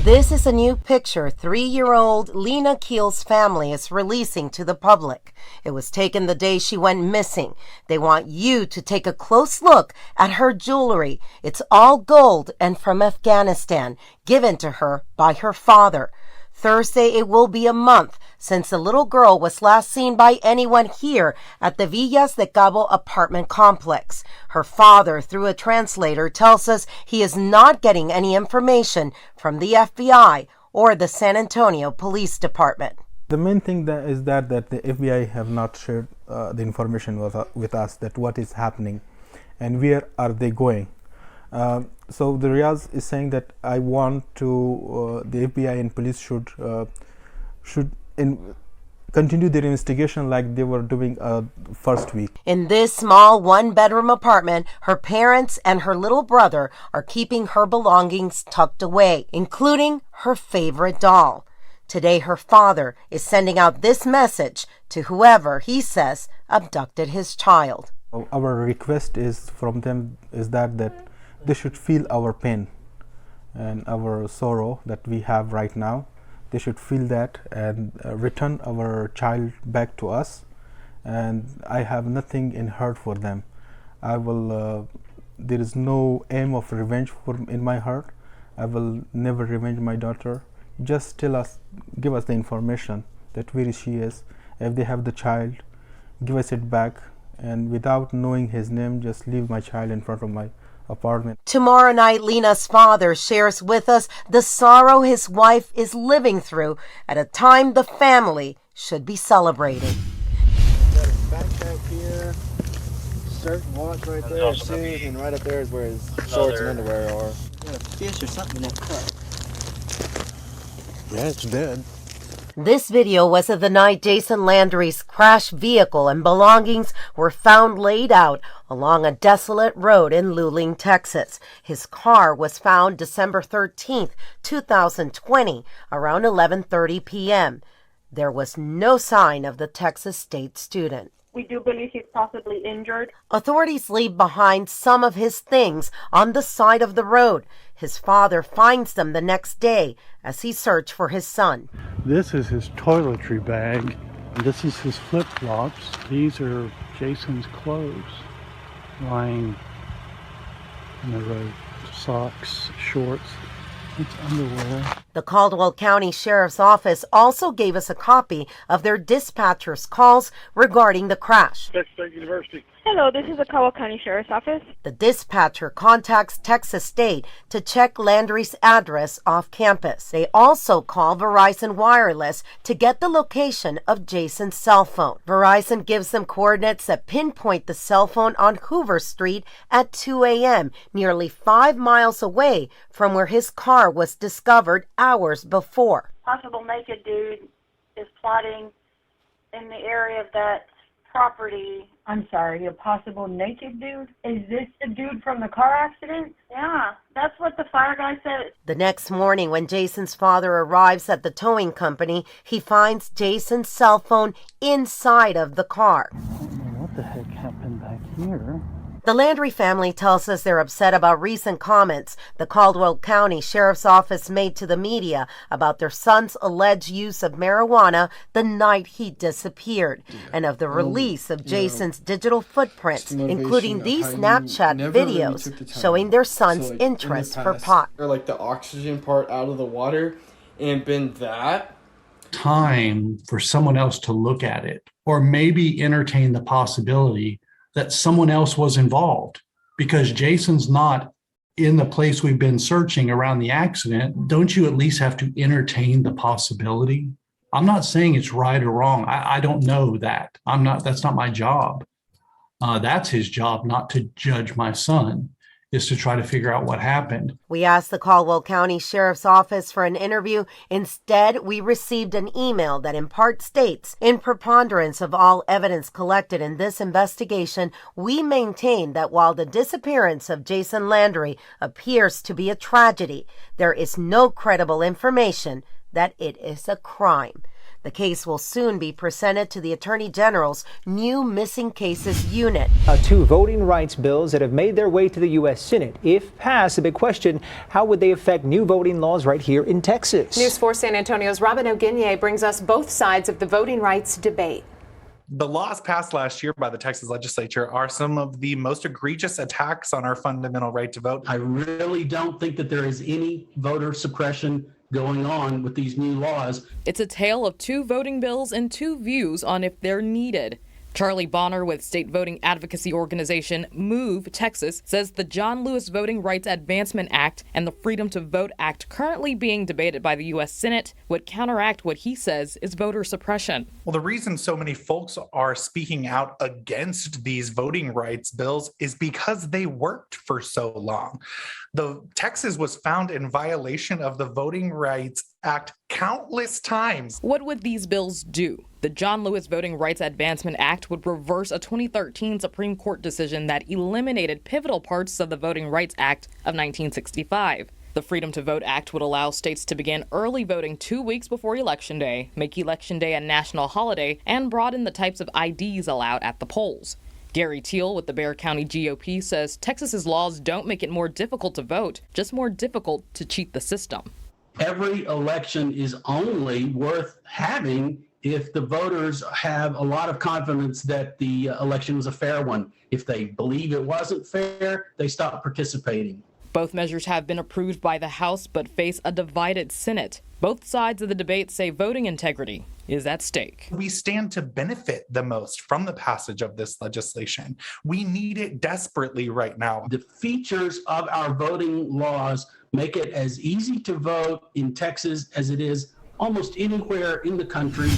This is a new picture 3-year-old Lina Khil's family is releasing to the public. It was taken the day she went missing. They want you to take a close look at her jewelry. It's all gold and from Afghanistan, given to her by her father. Thursday, it will be a month since the little girl was last seen by anyone here at the Villas de Cabo apartment complex. Her father, through a translator, tells us he is not getting any information from the FBI or the San Antonio Police Department. The main thing is that the FBI have not shared the information with us, that what is happening and where are they going. So the Riaz is saying that I want to the FBI and police should continue their investigation like they were doing first week. In this small one-bedroom apartment, her parents and her little brother are keeping her belongings tucked away, including her favorite doll. Today, her father is sending out this message to whoever he says abducted his child. Our request is from them is that they should feel our pain and our sorrow that we have right now. They should feel that and return our child back to us. And I have nothing in heart for them. There is no aim of revenge in my heart. I will never revenge my daughter. Just give us the information that where she is. If they have the child, give us it back. And without knowing his name, just leave my child in front of my apartment. Tomorrow night, Lina's father shares with us the sorrow his wife is living through at a time the family should be celebrating. Got his backpack here, shirt and watch right there, shoes, and right up there is where his shorts and underwear are. Got a fish or something in that cup. Yeah, it's dead. This video was of the night Jason Landry's crashed vehicle and belongings were found laid out along a desolate road in Luling, Texas. His car was found December 13th, 2020, around 11:30 p.m. There was no sign of the Texas State student. We do believe he's possibly injured. Authorities leave behind some of his things on the side of the road. His father finds them the next day as he searched for his son. This is his toiletry bag. This is his flip-flops. These are Jason's clothes lying in the road. Socks, shorts, it's underwear. The Caldwell County Sheriff's Office also gave us a copy of their dispatcher's calls regarding the crash. Texas State University. Hello, this is the Caldwell County Sheriff's Office. The dispatcher contacts Texas State to check Landry's address off campus. They also call Verizon Wireless to get the location of Jason's cell phone. Verizon gives them coordinates that pinpoint the cell phone on Hoover Street at 2 a.m., nearly 5 miles away from where his car was discovered hours before. Possible naked dude is plotting in the area of that property. I'm sorry, a possible naked dude? Is this the dude from the car accident? Yeah, that's what the fire guy said. The next morning, when Jason's father arrives at the towing company, he finds Jason's cell phone inside of the car. I don't know what the heck happened back here. The Landry family tells us they're upset about recent comments the Caldwell County Sheriff's Office made to the media about their son's alleged use of marijuana the night he disappeared, and of the release of Jason's digital footprints, including these Snapchat videos showing their son's interest for pot. Or like the oxygen part out of the water and been that. Time for someone else to look at it, or maybe entertain the possibility that someone else was involved, because Jason's not in the place we've been searching around the accident. Don't you at least have to entertain the possibility? I'm not saying it's right or wrong. I don't know that. That's not my job. That's his job, not to judge my son, is to try to figure out what happened. We asked the Caldwell County Sheriff's Office for an interview. Instead, we received an email that in part states, in preponderance of all evidence collected in this investigation, we maintain that while the disappearance of Jason Landry appears to be a tragedy, there is no credible information that it is a crime. The case will soon be presented to the Attorney General's new Missing Cases Unit. 2 voting rights bills that have made their way to the U.S. Senate. If passed, the big question, how would they affect new voting laws right here in Texas? News 4 San Antonio's Robin Ogunye brings us both sides of the voting rights debate. The laws passed last year by the Texas legislature are some of the most egregious attacks on our fundamental right to vote. I really don't think that there is any voter suppression going on with these new laws. It's a tale of 2 voting bills and 2 views on if they're needed. Charlie Bonner with state voting advocacy organization Move Texas says the John Lewis Voting Rights Advancement Act and the Freedom to Vote Act currently being debated by the U.S. Senate would counteract what he says is voter suppression. Well, the reason so many folks are speaking out against these voting rights bills is because they worked for so long. Texas was found in violation of the Voting Rights Act countless times. What would these bills do? The John Lewis Voting Rights Advancement Act would reverse a 2013 Supreme Court decision that eliminated pivotal parts of the Voting Rights Act of 1965. The Freedom to Vote Act would allow states to begin early voting 2 weeks before Election Day, make Election Day a national holiday, and broaden the types of IDs allowed at the polls. Gary Teal with the Bexar County GOP says Texas's laws don't make it more difficult to vote, just more difficult to cheat the system. Every election is only worth having if the voters have a lot of confidence that the election was a fair one. If they believe it wasn't fair, they stop participating. Both measures have been approved by the House but face a divided Senate. Both sides of the debate say voting integrity is at stake. We stand to benefit the most from the passage of this legislation. We need it desperately right now. The features of our voting laws make it as easy to vote in Texas as it is almost anywhere in the country.